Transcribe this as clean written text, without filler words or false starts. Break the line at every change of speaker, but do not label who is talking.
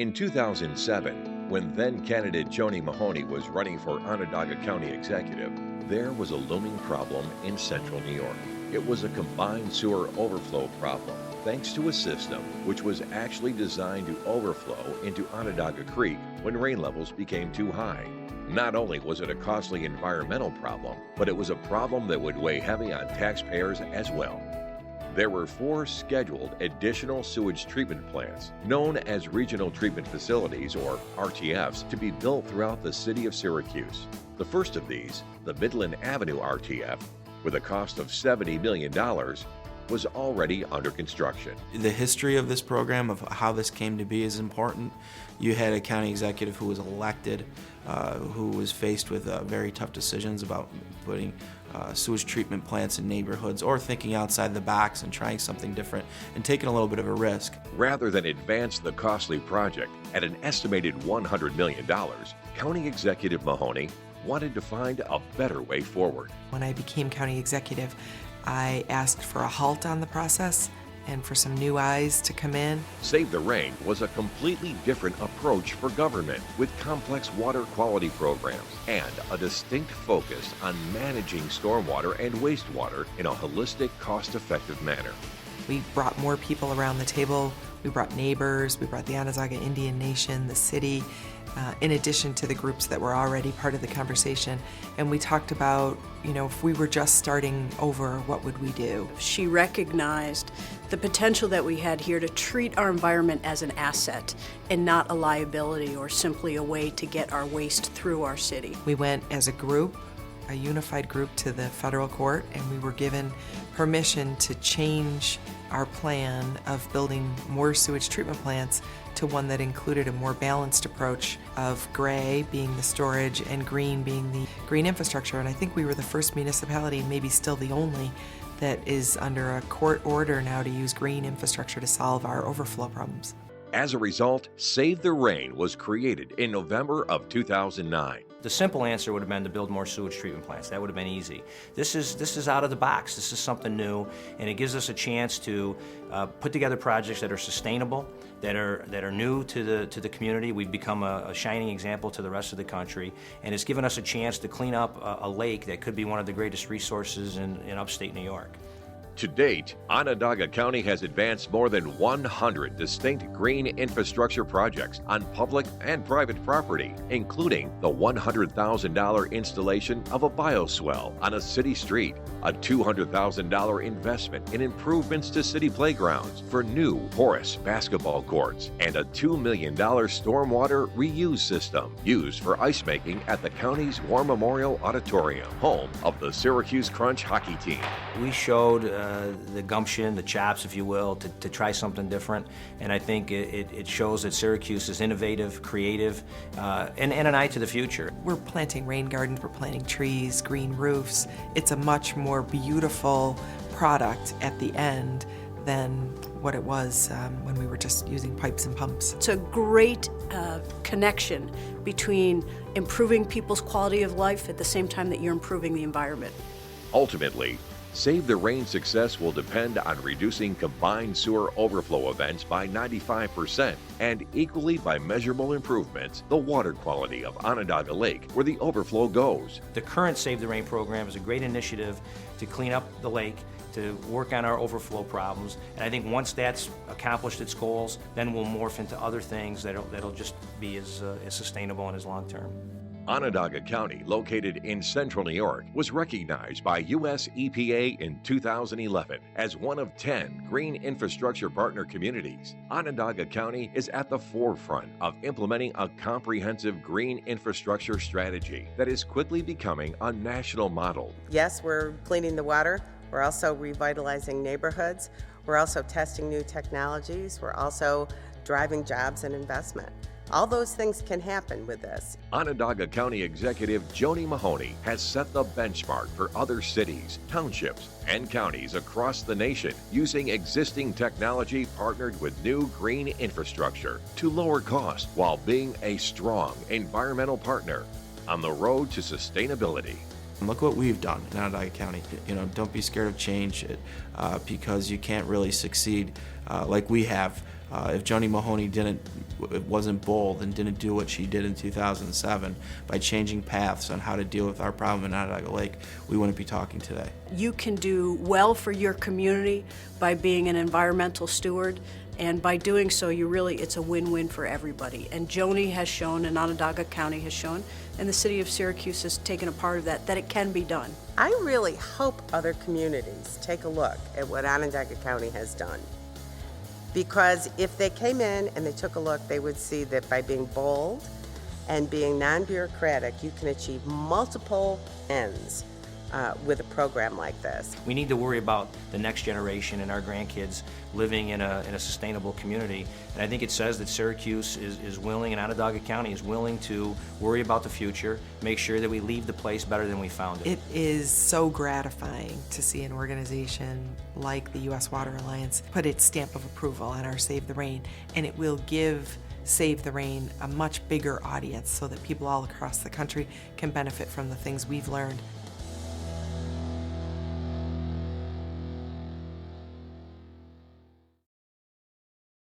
In 2007, when then-candidate Joni Mahoney was running for Onondaga County Executive, there was a looming problem in central New York. It was a combined sewer overflow problem, thanks to a system which was actually designed to overflow into Onondaga Creek when rain levels became too high. Not only was it a costly environmental problem, but it was a problem that would weigh heavy on taxpayers as well. There were 4 scheduled additional sewage treatment plants, known as Regional Treatment Facilities, or RTFs, to be built throughout the city of Syracuse. The first of these, the Midland Avenue RTF, with a cost of $70 million, was already under construction.
The history of this program, of how this came to be, is important. You had a county executive who was elected, who was faced with very tough decisions about putting sewage treatment plants in neighborhoods, or thinking outside the box and trying something different and taking a little bit of a risk.
Rather than advance the costly project at an estimated $100 million, County Executive Mahoney wanted to find a better way forward.
When I became county executive, I asked for a halt on the process and for some new eyes to come in.
Save the Rain was a completely different approach for government, with complex water quality programs and a distinct focus on managing stormwater and wastewater in a holistic, cost-effective manner.
We brought more people around the table. We brought neighbors, we brought the Onondaga Indian Nation, the city, in addition to the groups that were already part of the conversation. And we talked about, if we were just starting over, what would we do?
She recognized the potential that we had here to treat our environment as an asset and not a liability or simply a way to get our waste through our city.
We went as a group, a unified group, to the federal court, and we were given permission to change our plan of building more sewage treatment plants to one that included a more balanced approach of gray being the storage and green being the green infrastructure. And I think we were the first municipality, maybe still the only, that is under a court order now to use green infrastructure to solve our overflow problems.
As a result, Save the Rain was created in November of 2009.
The simple answer would have been to build more sewage treatment plants. That would have been easy. This is out of the box. This is something new, and it gives us a chance to put together projects that are sustainable, that are new to the community. We've become a shining example to the rest of the country, and it's given us a chance to clean up a lake that could be one of the greatest resources in upstate New York.
To date, Onondaga County has advanced more than 100 distinct green infrastructure projects on public and private property, including the $100,000 installation of a bioswell on a city street, a $200,000 investment in improvements to city playgrounds for new porous basketball courts, and a $2 million stormwater reuse system used for ice making at the county's War Memorial Auditorium, home of the Syracuse Crunch hockey team.
We showed the gumption, the chops, if you will, to try something different. And I think it shows that Syracuse is innovative, creative, and an eye to the future.
We're planting rain gardens, we're planting trees, green roofs. It's a much more beautiful product at the end than what it was when we were just using pipes and pumps.
It's a great connection between improving people's quality of life at the same time that you're improving the environment.
Ultimately, Save the Rain's success will depend on reducing combined sewer overflow events by 95% and equally by measurable improvements the water quality of Onondaga Lake where the overflow goes.
The current Save the Rain program is a great initiative to clean up the lake, to work on our overflow problems, and I think once that's accomplished its goals, then we'll morph into other things that'll just be as sustainable and as long-term.
Onondaga County, located in central New York, was recognized by U.S. EPA in 2011 as one of 10 green infrastructure partner communities. Onondaga County is at the forefront of implementing a comprehensive green infrastructure strategy that is quickly becoming a national model.
Yes, we're cleaning the water. We're also revitalizing neighborhoods. We're also testing new technologies. We're also driving jobs and investment. All those things can happen with this.
Onondaga County Executive Joni Mahoney has set the benchmark for other cities, townships, and counties across the nation using existing technology partnered with new green infrastructure to lower costs while being a strong environmental partner on the road to sustainability.
Look what we've done in Onondaga County. Don't be scared of change because you can't really succeed like we have. If Joni Mahoney didn't wasn't bold and didn't do what she did in 2007 by changing paths on how to deal with our problem in Onondaga Lake, we wouldn't be talking today.
You can do well for your community by being an environmental steward, and by doing so, it's a win-win for everybody. And Joni has shown, and Onondaga County has shown, and the city of Syracuse has taken a part of that it can be done.
I really hope other communities take a look at what Onondaga County has done. Because if they came in and they took a look, they would see that by being bold and being non-bureaucratic, you can achieve multiple ends with a program like this.
We need to worry about the next generation and our grandkids living in a sustainable community. And I think it says that Syracuse is willing, and Onondaga County is willing to worry about the future, make sure that we leave the place better than we found it.
It is so gratifying to see an organization like the U.S. Water Alliance put its stamp of approval on our Save the Rain, and it will give Save the Rain a much bigger audience so that people all across the country can benefit from the things we've learned